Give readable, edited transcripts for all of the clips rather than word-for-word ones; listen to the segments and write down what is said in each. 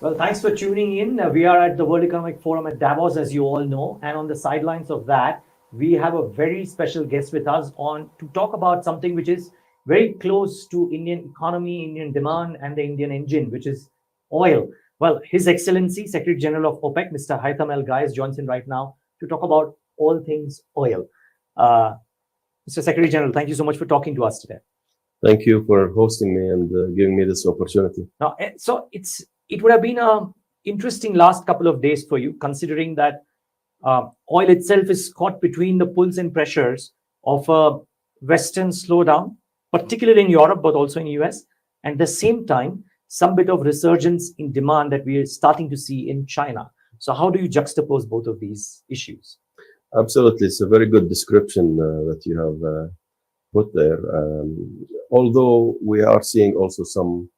Well, thanks for tuning in. We are at the World Economic Forum at Davos, as you all know. And on the sidelines of that, we have a very special guest with us on to talk about something which is very close to Indian economy, Indian demand, and the Indian engine, which is oil. Well, His Excellency, Secretary General of OPEC, Mr. Haitham El Ghais, joins in right now to talk about all things oil. Mr. Secretary General, thank you so much for talking to us today. Thank you for hosting me and giving me this opportunity. Now, so it would have been an interesting last couple of days for you, considering that oil itself is caught between the pulls and pressures of a Western slowdown, particularly in Europe, but also in US. And at the same time, some bit of resurgence in demand that we are starting to see in China. So how do you juxtapose both of these issues? Absolutely. It's a very good description that you have put there. Although we are seeing also some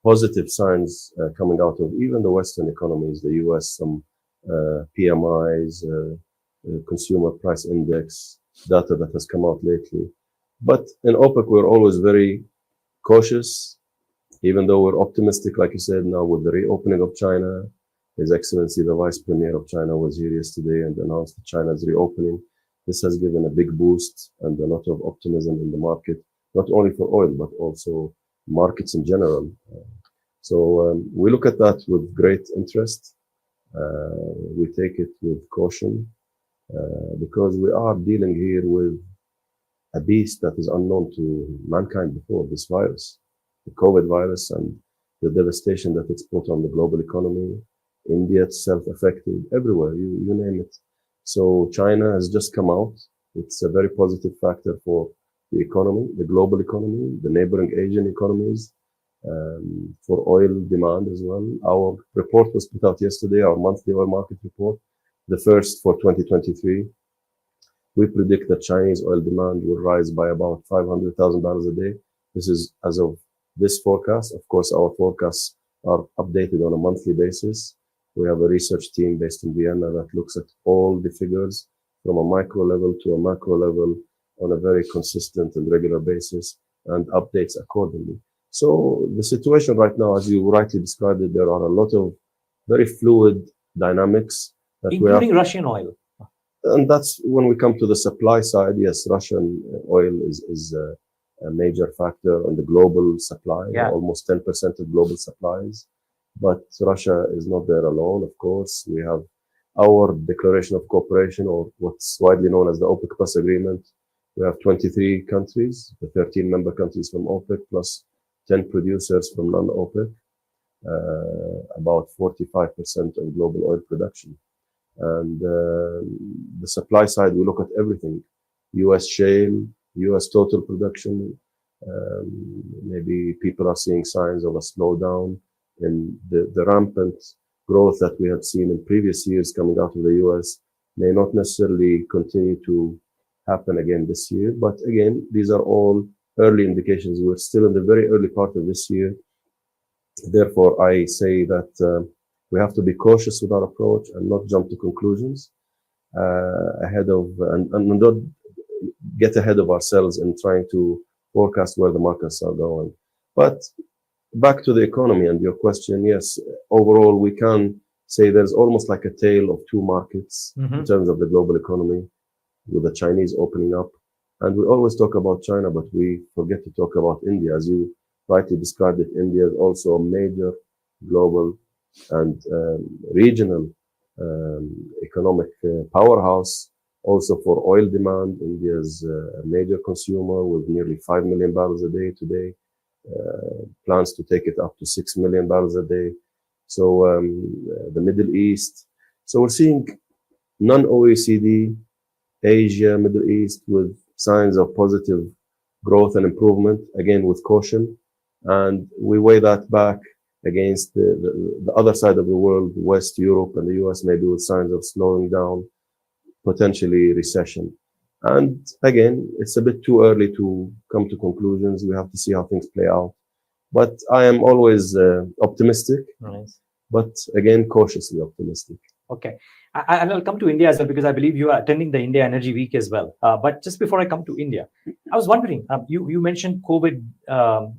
positive signs coming out of even the Western economies, the US, some PMIs, consumer price index data that has come out lately. But in OPEC, we're always very cautious, even though we're optimistic, like you said, now with the reopening of China. His Excellency, the Vice Premier of China, was here yesterday and announced that China's reopening. This has given a big boost and a lot of optimism in the market, not only for oil, but also markets in general. So we look at that with great interest. We take it with caution because we are dealing here with a beast that is unknown to mankind before, this virus, the COVID virus, and the devastation that it's put on the global economy. India itself affected, everywhere, you name it. So China has just come out. It's a very positive factor for the economy, the global economy, the neighboring Asian economies, for oil demand as well. Our report was put out yesterday, our monthly oil market report, the first for 2023. We predict that Chinese oil demand will rise by about 500,000 barrels a day. This is as of this forecast. Of course, our forecasts are updated on a monthly basis. We have a research team based in Vienna that looks at all the figures from a micro level to a macro level on a very consistent and regular basis and updates accordingly. So the situation right now, as you rightly described it, there are a lot of very fluid dynamics. That including Russian oil. And that's when we come to the supply side. Yes, Russian oil is a major factor on the global supply, almost 10% of global supplies. But Russia is not there alone, of course. We have our declaration of cooperation, or what's widely known as the OPEC Plus agreement. We have 23 countries, the 13 member countries from OPEC, plus 10 producers from non-OPEC, about 45% of global oil production. And the supply side, we look at everything. US shale, US total production. Maybe people are seeing signs of a slowdown in the rampant growth that we have seen in previous years coming out of the US may not necessarily continue to happen again this year. But again, these are all early indications. We're still in the very early part of this year. Therefore, I say that we have to be cautious with our approach and not jump to conclusions ahead of, and not get ahead of ourselves in trying to forecast where the markets are going. But back to the economy and your question, yes, overall, we can say there's almost like a tale of two markets in terms of the global economy, with the Chinese opening up. And we always talk about China, but we forget to talk about India. As you rightly described it, India is also a major global and regional economic powerhouse. Also for oil demand, India is a major consumer with nearly 5 million barrels a day today. Plans to take it up to 6 million barrels a day. So the Middle East. So we're seeing non-OECD, Asia, Middle East with signs of positive growth and improvement, again with caution. And we weigh that back against the other side of the world, West Europe and the US, maybe with signs of slowing down, potentially recession. And again, it's a bit too early to come to conclusions. We have to see how things play out. But I am always optimistic, but again, cautiously optimistic. Okay. And I'll come to India as well, because I believe you are attending the India Energy Week as well. But just before I come to India, I was wondering, you mentioned COVID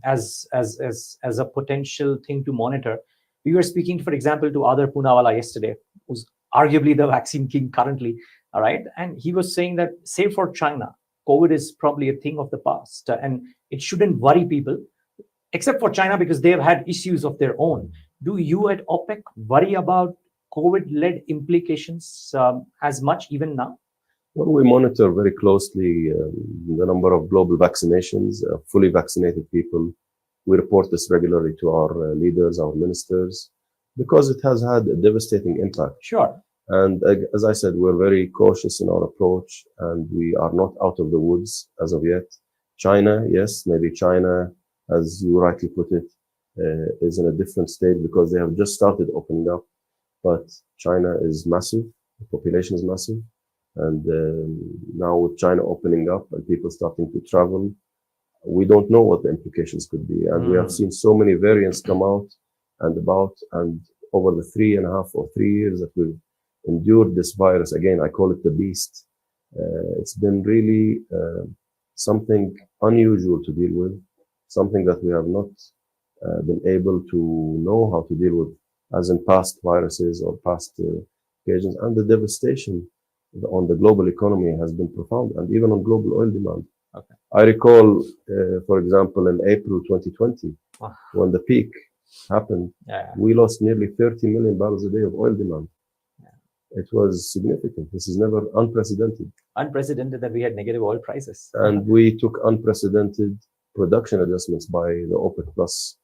as a potential thing to monitor. We were speaking, for example, to Adar Poonawala yesterday, who's arguably the vaccine king currently, all right? And he was saying that, save for China, COVID is probably a thing of the past, and it shouldn't worry people, except for China because they have had issues of their own. Do you at OPEC worry about COVID-led implications as much even now? Well, we monitor very closely the number of global vaccinations, fully vaccinated people. We report this regularly to our leaders, our ministers, because it has had a devastating impact. Sure. And as I said, we're very cautious in our approach, and we are not out of the woods as of yet. China, yes, maybe China, as you rightly put it, is in a different state because they have just started opening up. But China is massive, the population is massive. And now with China opening up and people starting to travel, we don't know what the implications could be. And we have seen so many variants come out and about. And over the 3.5 or 3 years that we've endured this virus, again, I call it the beast. It's been really something unusual to deal with, something that we have not been able to know how to deal with as in past viruses or past occasions. And the devastation on the global economy has been profound, and even on global oil demand. Okay. I recall, for example, in April 2020, when the peak happened, we lost nearly 30 million barrels a day of oil demand. It was significant. This is never unprecedented. Unprecedented that we had negative oil prices. And we took unprecedented production adjustments by the OPEC plus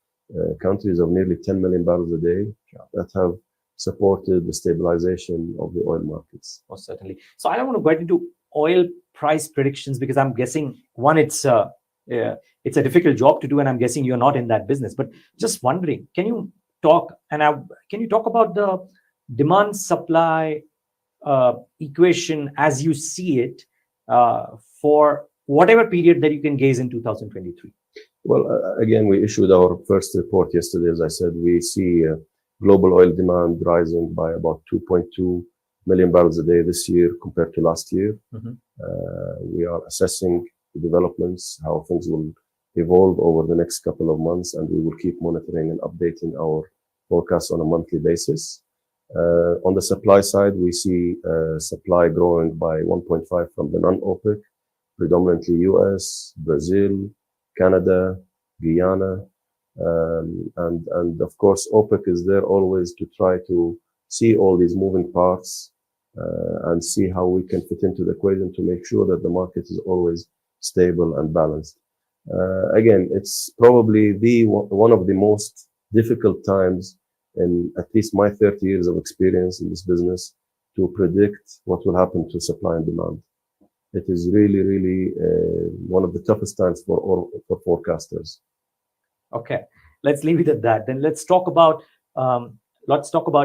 countries of nearly 10 million barrels a day that have supported the stabilization of the oil markets. Most certainly. So I don't want to get into oil price predictions because I'm guessing, one, it's a difficult job to do, and I'm guessing you're not in that business. But just wondering, can you talk about the demand supply equation as you see it for whatever period that you can gaze in 2023? Well, again, we issued our first report yesterday. As I said, we see global oil demand rising by about 2.2 million barrels a day this year compared to last year. We are assessing the developments, how things will evolve over the next couple of months, and we will keep monitoring and updating our forecasts on a monthly basis. On the supply side, we see supply growing by 1.5 from the non-OPEC, predominantly US, Brazil, Canada, Guyana, and of course, OPEC is there always to try to see all these moving parts and see how we can fit into the equation to make sure that the market is always stable and balanced. Again, it's probably one of the most difficult times in at least my 30 years of experience in this business to predict what will happen to supply and demand. It is really, really one of the toughest times for forecasters. Okay, let's leave it at that. Then let's talk about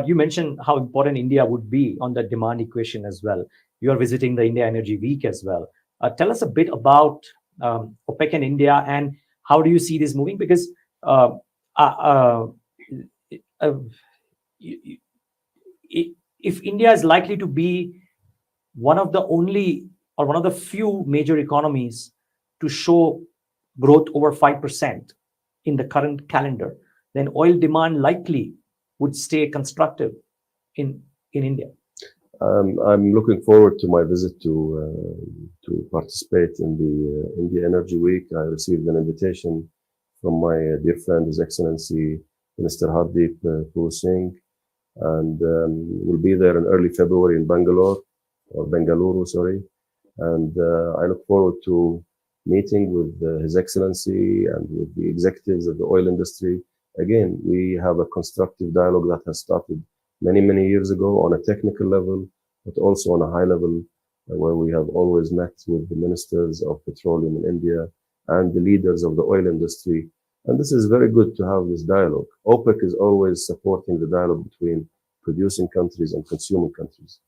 you mentioned how important India would be on the demand equation as well. You are visiting the India Energy Week as well. Tell us a bit about OPEC and India, and how do you see this moving? Because if India is likely to be one of the only or one of the few major economies to show growth over 5% in the current calendar, then oil demand likely would stay constructive in India. I'm looking forward to my visit to participate in the India Energy Week. I received an invitation from my dear friend, His Excellency Minister Hardeep Singh, and we'll be there in early February in Bengaluru, sorry. And I look forward to meeting with His Excellency and with the executives of the oil industry. Again, we have a constructive dialogue that has started many, many years ago on a technical level, but also on a high level where we have always met with the ministers of petroleum in India and the leaders of the oil industry. And this is very good to have this dialogue. OPEC is always supporting the dialogue between producing countries and consuming countries.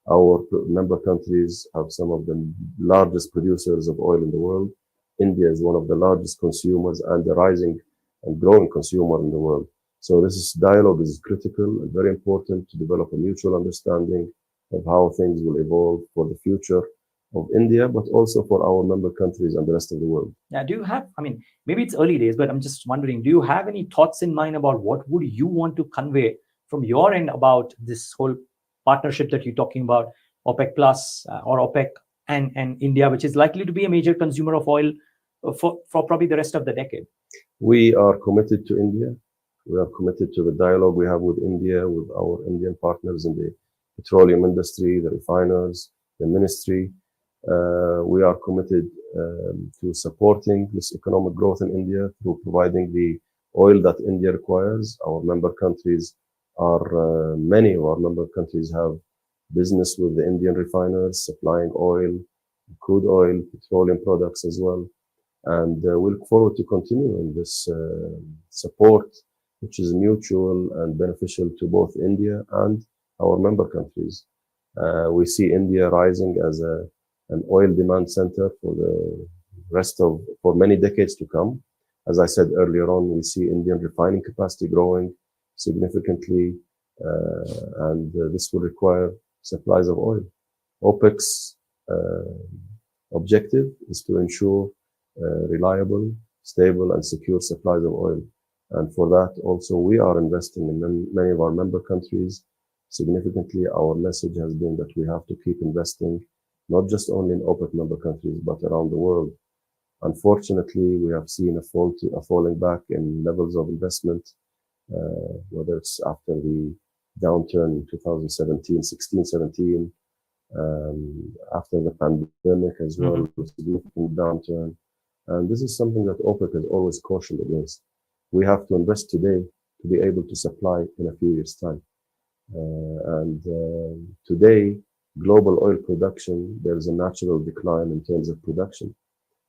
Our member countries have some of the largest producers of oil in the world. India is one of the largest consumers and the rising and growing consumer in the world. So this dialogue is critical and very important to develop a mutual understanding of how things will evolve for the future. of India, but also for our member countries and the rest of the world. Yeah, do you have, I mean, maybe it's early days, but I'm just wondering, do you have any thoughts in mind about what would you want to convey from your end about this whole partnership that you're talking about, OPEC Plus or OPEC and India, which is likely to be a major consumer of oil for probably the rest of the decade? We are committed to India. We are committed to the dialogue we have with India, with our Indian partners in the petroleum industry, the refiners, the ministry. We are committed to supporting this economic growth in India through providing the oil that India requires. Our member countries are, many of our member countries have business with the Indian refiners, supplying oil, crude oil, petroleum products as well. And we look forward to continuing this support, which is mutual and beneficial to both India and our member countries. We see India rising as an oil demand center for many decades to come. As I said earlier on, we see Indian refining capacity growing significantly, and this will require supplies of oil. OPEC's objective is to ensure reliable, stable, and secure supplies of oil. And for that, also, we are investing in many of our member countries significantly. Our message has been that we have to keep investing, not just only in OPEC member countries, but around the world. Unfortunately, we have seen a falling back in levels of investment, whether it's after the downturn in 2017, 16, 17, after the pandemic as well, a significant downturn. And this is something that OPEC has always cautioned against. We have to invest today to be able to supply in a few years' time. Today, global oil production, there is a natural decline in terms of production,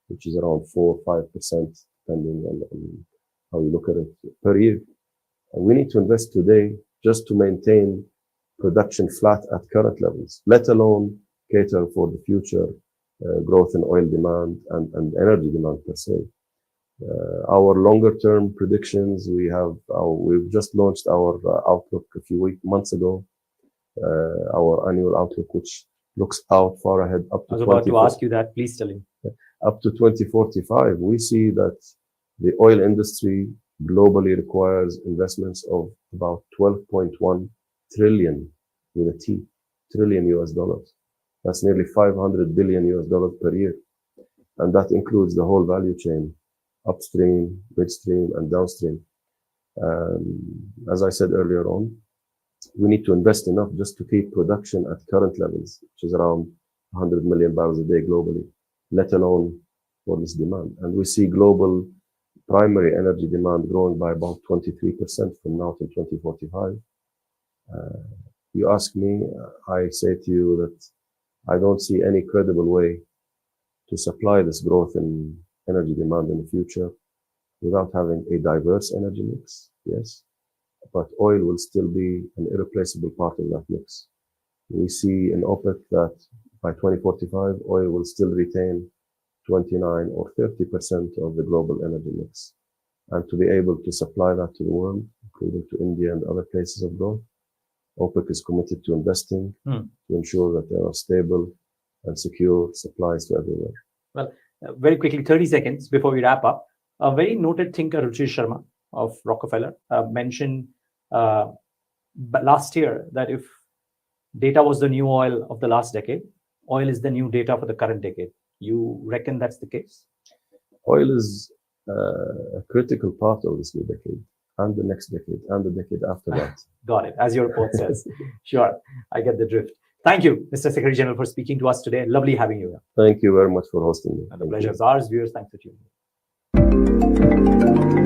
which is around 4 or 5%, depending on how you look at it, per year. And we need to invest today just to maintain production flat at current levels, let alone cater for the future growth in oil demand and energy demand per se. Our longer term predictions, we've just launched our outlook a few months ago, our annual outlook, which looks out far ahead up to I was about to ask you that, please tell him. Up to 2045. We see that the oil industry globally requires investments of about 12.1 trillion with a T, trillion US dollars. That's nearly $500 billion US dollars per year. And that includes the whole value chain, upstream, midstream, and downstream. As I said earlier on, we need to invest enough just to keep production at current levels, which is around 100 million barrels a day globally, let alone for this demand. And we see global primary energy demand growing by about 23% from now to 2045. You ask me, I say to you that I don't see any credible way to supply this growth in energy demand in the future without having a diverse energy mix, yes, but oil will still be an irreplaceable part of that mix. We see in OPEC that by 2045, oil will still retain 29 or 30% of the global energy mix. And to be able to supply that to the world, including to India and other places of growth, OPEC is committed to investing to ensure that there are stable and secure supplies to everywhere. Well, very quickly, 30 seconds before we wrap up. A very noted thinker, Ruchir Sharma of Rockefeller, mentioned last year that if data was the new oil of the last decade, oil is the new data for the current decade. You reckon that's the case? Oil is a critical part of this new decade and the next decade and the decade after that. Got it. As your report says. Sure. I get the drift. Thank you, Mr. Secretary General, for speaking to us today. Lovely having you here. Thank you very much for hosting me. And the pleasure is ours. Viewers, thanks for tuning in.